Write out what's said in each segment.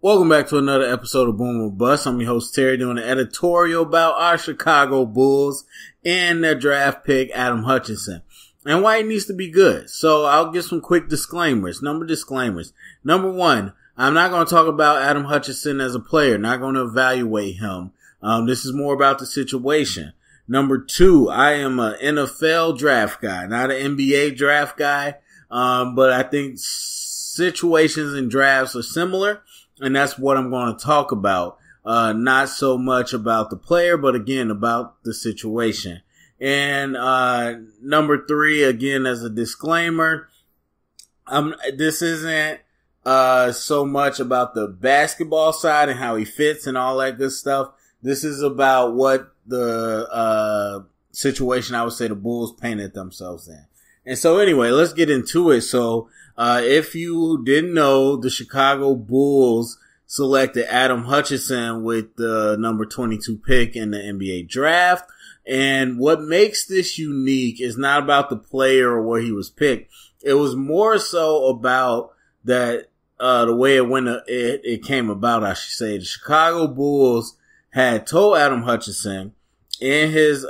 Welcome back to another episode of Boom or Bust. I'm your host Terry, doing an editorial about our Chicago Bulls and their draft pick Adam Hutchinson and why he needs to be good. So I'll give some quick disclaimers. Number one, I'm not going to talk about Adam Hutchinson as a player, not going to evaluate him. This is more about the situation. Number two, I am an NFL draft guy, not an NBA draft guy. But I think situations in drafts are similar. And that's what I'm going to talk about. Not so much about the player, but again, about the situation. And, number three, again, as a disclaimer, this isn't, so much about the basketball side and how he fits and all that good stuff. This is about what the, situation I would say the Bulls painted themselves in. And so anyway, let's get into it. So, if you didn't know, the Chicago Bulls selected Adam Hutchinson with the number 22 pick in the NBA draft. And what makes this unique is not about the player or where he was picked. It was more so about that, the way it came about, I should say. The Chicago Bulls had told Adam Hutchinson in his,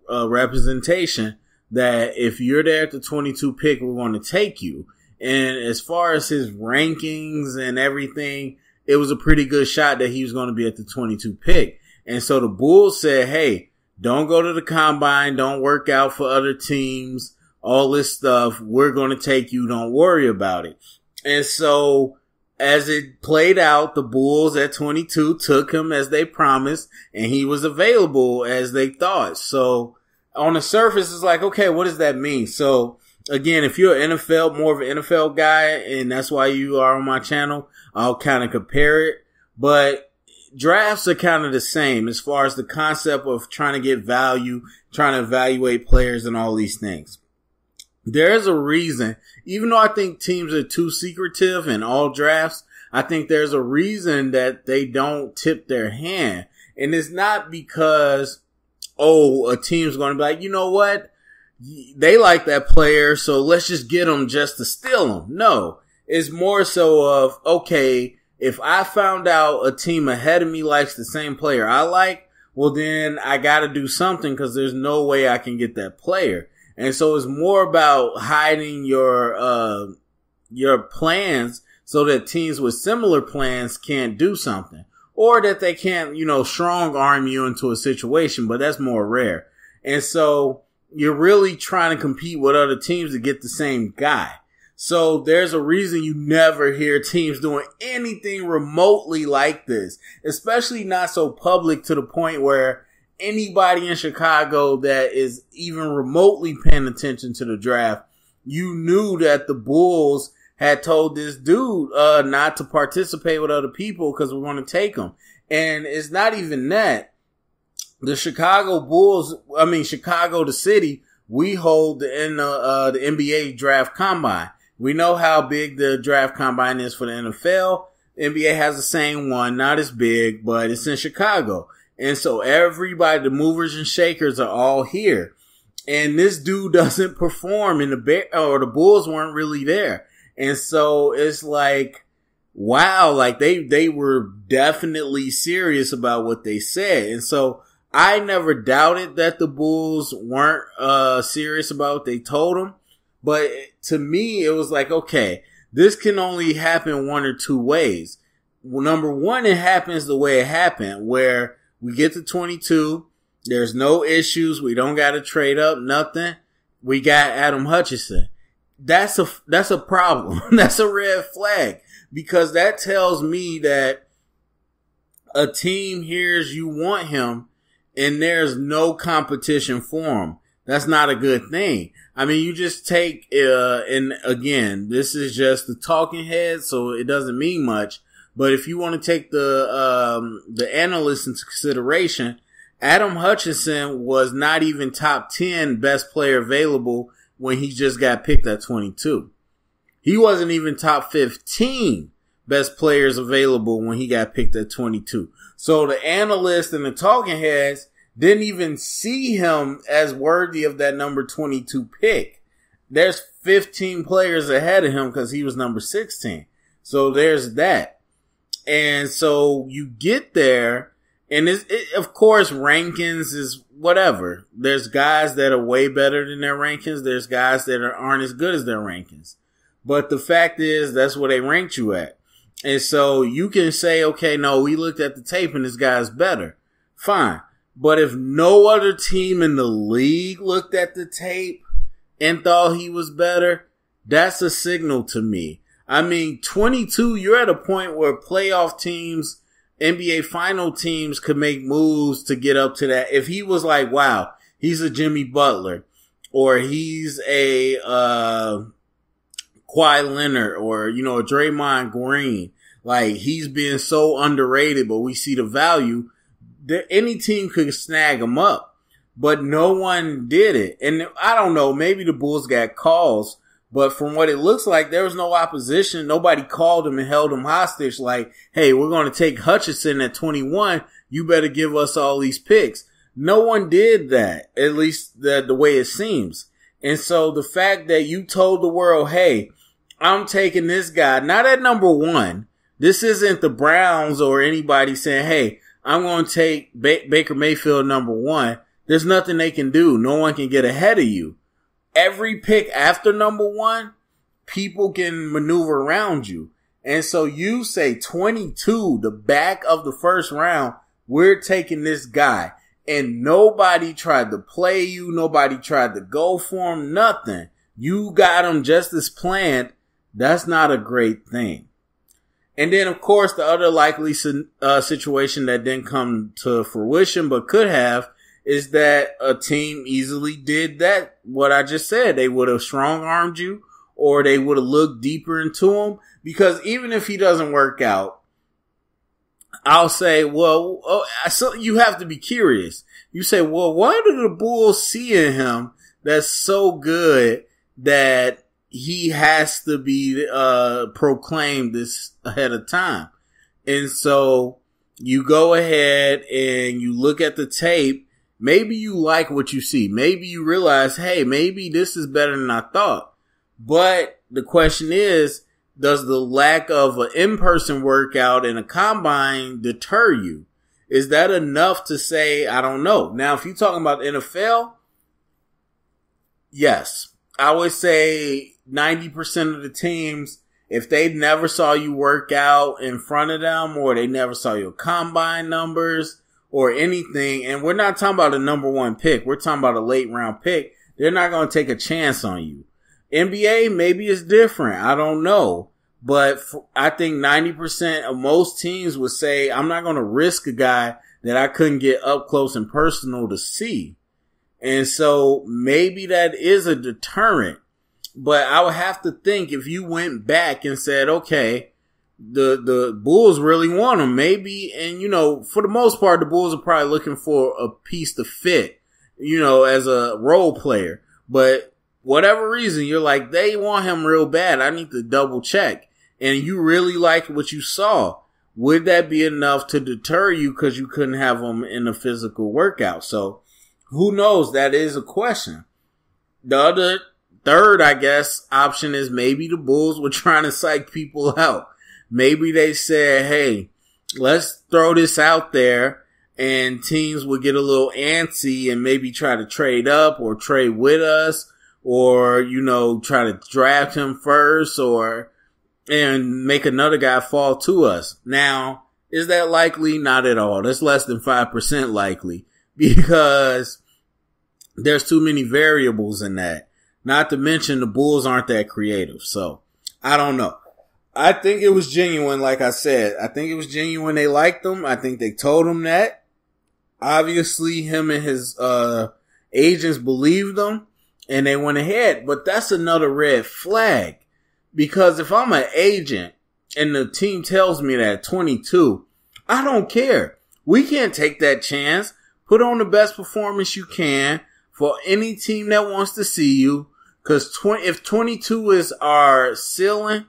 representation that if you're there at the 22 pick, we're going to take you. And as far as his rankings and everything, it was a pretty good shot that he was going to be at the 22 pick. And so the Bulls said, hey, don't go to the combine. Don't work out for other teams. All this stuff. We're going to take you. Don't worry about it. And so as it played out, the Bulls at 22 took him as they promised, and he was available as they thought. So on the surface, it's like, okay, what does that mean? So again, if you're more of an NFL guy, and that's why you are on my channel, I'll kind of compare it. But drafts are kind of the same as far as the concept of trying to get value, trying to evaluate players and all these things. There's a reason, even though I think teams are too secretive in all drafts, I think there's a reason that they don't tip their hand. And it's not because, a team's going to be like, you know what? They like that player, so let's just get them just to steal them. No, it's more so of, okay, if I found out a team ahead of me likes the same player I like, well then I gotta do something because there's no way I can get that player. And so it's more about hiding your plans so that teams with similar plans can't do something. Or that they can't, strong arm you into a situation, but that's more rare. And so you're really trying to compete with other teams to get the same guy. So there's a reason you never hear teams doing anything remotely like this, especially not so public to the point where anybody in Chicago that is even remotely paying attention to the draft, you knew that the Bulls had told this dude not to participate with other people because we want to take him. And it's not even that. The Chicago Bulls, Chicago, the city, we hold the NBA draft combine. We know how big the draft combine is for the NFL. NBA has the same one, not as big, but it's in Chicago. And so everybody, the movers and shakers are all here. And this dude doesn't perform the Bulls weren't really there. And so it's like, wow, like they were definitely serious about what they said. And so I never doubted that the Bulls weren't serious about what they told them. But to me, it was like, okay, this can only happen one or two ways. Well, number one, it happens the way it happened, where we get to 22. There's no issues. We don't got to trade up, nothing. We got Adam Hutchinson. That's a problem. That's a red flag, because that tells me that a team hears you want him and there's no competition for him. That's not a good thing. I mean, you just take, and again, this is just the talking head, so it doesn't mean much. But if you want to take the analysts into consideration, Adam Hutchinson was not even top 10 best player available when he just got picked at 22. He wasn't even top 15 best players available when he got picked at 22. So the analysts and the talking heads didn't even see him as worthy of that number 22 pick. There's 15 players ahead of him because he was number 16. So there's that. And so you get there, and of course, rankings is whatever. There's guys that are way better than their rankings. There's guys that aren't as good as their rankings. But the fact is, that's where they ranked you at. And so you can say, okay, no, we looked at the tape and this guy's better. Fine. But if no other team in the league looked at the tape and thought he was better, that's a signal to me. I mean, 22, you're at a point where playoff teams, NBA final teams could make moves to get up to that. If he was like, wow, he's a Jimmy Butler, or he's a Kawhi Leonard, or, you know, a Draymond Green, like he's being so underrated, but we see the value, that any team could snag him up. But no one did it. And I don't know, maybe the Bulls got calls, but from what it looks like, there was no opposition. Nobody called him and held him hostage like, hey, we're going to take Hutchinson at 21. You better give us all these picks. No one did that, at least the way it seems. And so the fact that you told the world, hey, I'm taking this guy, not at number one. This isn't the Browns or anybody saying, hey, I'm going to take Baker Mayfield number one. There's nothing they can do. No one can get ahead of you. Every pick after number one, people can maneuver around you. And so you say 22, the back of the first round, we're taking this guy. And nobody tried to play you. Nobody tried to go for him. Nothing. You got him just as planned. That's not a great thing. And then, of course, the other likely situation that didn't come to fruition but could have is that a team easily did that, what I just said. They would have strong-armed you, or they would have looked deeper into him. Because even if he doesn't work out, I'll say, well, so you have to be curious. You say, well, what do the Bulls see in him that's so good that he has to be proclaimed this ahead of time? And so you go ahead and you look at the tape. Maybe you like what you see. Maybe you realize, hey, maybe this is better than I thought. But the question is, does the lack of an in-person workout and a combine deter you? Is that enough to say, I don't know? Now, if you're talking about the NFL, yes. I would say 90% of the teams, if they never saw you work out in front of them, or they never saw your combine numbers, or anything, and we're not talking about a number one pick, we're talking about a late round pick, they're not going to take a chance on you. NBA, maybe it's different. I don't know. But I think 90% of most teams would say, I'm not going to risk a guy that I couldn't get up close and personal to see. And so maybe that is a deterrent. But I would have to think, if you went back and said, okay, the Bulls really want him, maybe, and you know, for the most part, the Bulls are probably looking for a piece to fit, you know, as a role player. But whatever reason, you're like, they want him real bad. I need to double check. And you really like what you saw. Would that be enough to deter you because you couldn't have him in a physical workout? So who knows? That is a question. The other third, I guess, option is maybe the Bulls were trying to psych people out. Maybe they said, hey, let's throw this out there, and teams would get a little antsy and maybe try to trade up or trade with us, or, you know, try to draft him first, and make another guy fall to us. Now, is that likely? Not at all. That's less than 5% likely, because there's too many variables in that. Not to mention the Bulls aren't that creative. So I don't know. I think it was genuine, like I said. I think it was genuine. They liked him. I think they told him that. Obviously, him and his agents believed him, and they went ahead. But that's another red flag. Because if I'm an agent and the team tells me that at 22, I don't care. We can't take that chance. Put on the best performance you can for any team that wants to see you. Because if 22 is our ceiling,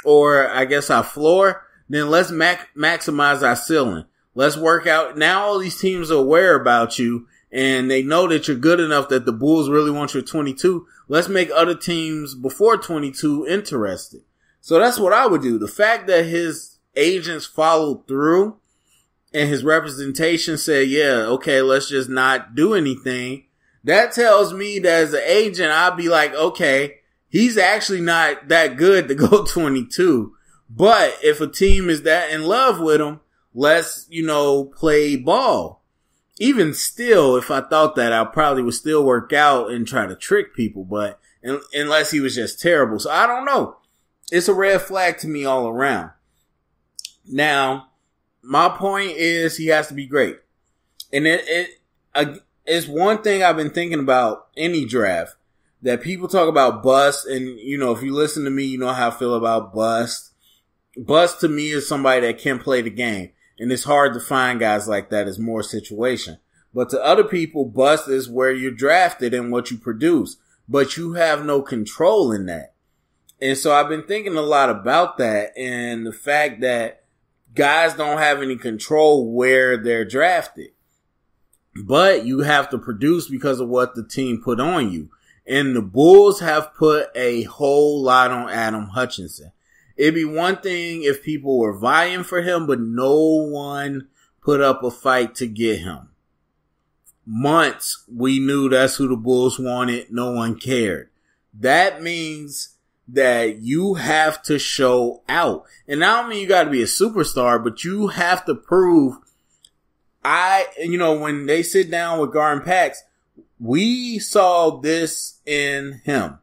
or I guess our floor, then let's maximize our ceiling. Let's work out. Now all these teams are aware about you, and they know that you're good enough that the Bulls really want you at 22. Let's make other teams before 22 interested. So that's what I would do. The fact that his agents followed through and his representation said, yeah, okay, let's just not do anything, that tells me that as an agent, I'll be like, okay, he's actually not that good to go 22. But if a team is that in love with him, let's, play ball. Even still, if I thought that, I probably would still work out and try to trick people, but unless he was just terrible. So I don't know. It's a red flag to me all around. Now, my point is he has to be great. And it's one thing I've been thinking about any draft, that people talk about bust, and if you listen to me, you know how I feel about bust. Bust to me is somebody that can play the game, and it's hard to find guys like that. It's more situation. But to other people, bust is where you're drafted and what you produce, but you have no control in that. And so I've been thinking a lot about that, and the fact that guys don't have any control where they're drafted. But you have to produce because of what the team put on you. And the Bulls have put a whole lot on Adam Hutchinson. It'd be one thing if people were vying for him, but no one put up a fight to get him. Months, we knew that's who the Bulls wanted. No one cared. That means that you have to show out. And I don't mean you got to be a superstar, but you have to prove. When they sit down with Garden Pax, we saw this in him.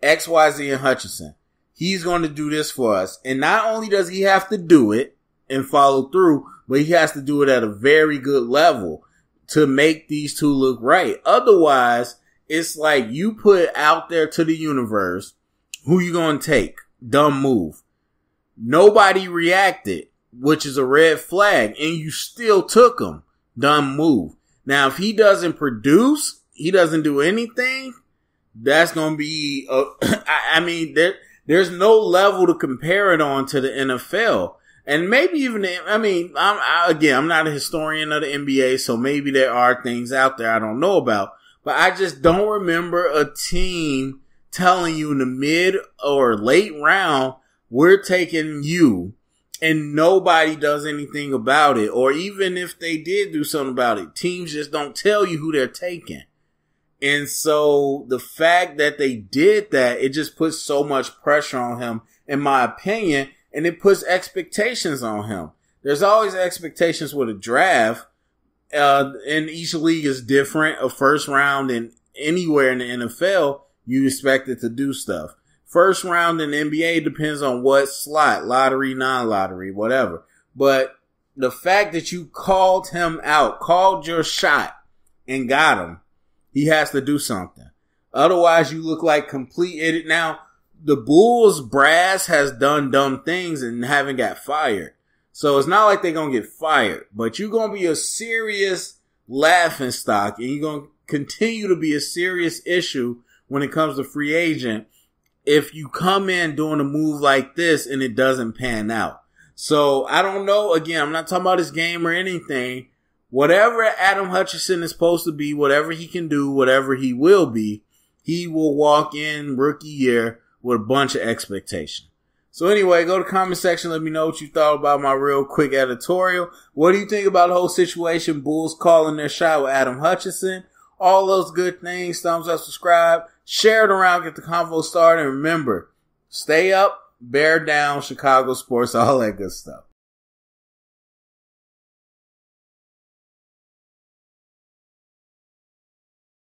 XYZ and Hutchinson. He's going to do this for us. And not only does he have to do it and follow through, but he has to do it at a very good level to make these two look right. Otherwise, it's like you put out there to the universe, who you going to take? Dumb move. Nobody reacted, which is a red flag, and you still took him. Dumb move. Now, if he doesn't produce, he doesn't do anything, that's going to be, there's no level to compare it on to the NFL. And maybe even, I'm not a historian of the NBA, so maybe there are things out there I don't know about. But I just don't remember a team telling you in the mid or late round, we're taking you, and nobody does anything about it. Or even if they did do something about it, teams just don't tell you who they're taking. And so the fact that they did that, it just puts so much pressure on him, in my opinion, and it puts expectations on him. There's always expectations with a draft, and each league is different. A first round and anywhere in the NFL, you expect it to do stuff. First round in the NBA depends on what slot, lottery, non-lottery, whatever. But the fact that you called him out, called your shot, and got him, he has to do something. Otherwise, you look like complete idiot. Now, the Bulls brass has done dumb things and haven't got fired. So it's not like they're going to get fired. But you're going to be a serious laughing stock, and you're going to continue to be a serious issue when it comes to free agent if you come in doing a move like this and it doesn't pan out. So I don't know. Again, I'm not talking about his game or anything. Whatever Adam Hutchinson is supposed to be, whatever he can do, whatever he will be, he will walk in rookie year with a bunch of expectation. So anyway, go to the comment section. Let me know what you thought about my real quick editorial. What do you think about the whole situation? Bulls calling their shot with Adam Hutchinson. All those good things. Thumbs up, subscribe, share it around, get the convo started. And remember, stay up, bear down, Chicago sports, all that good stuff.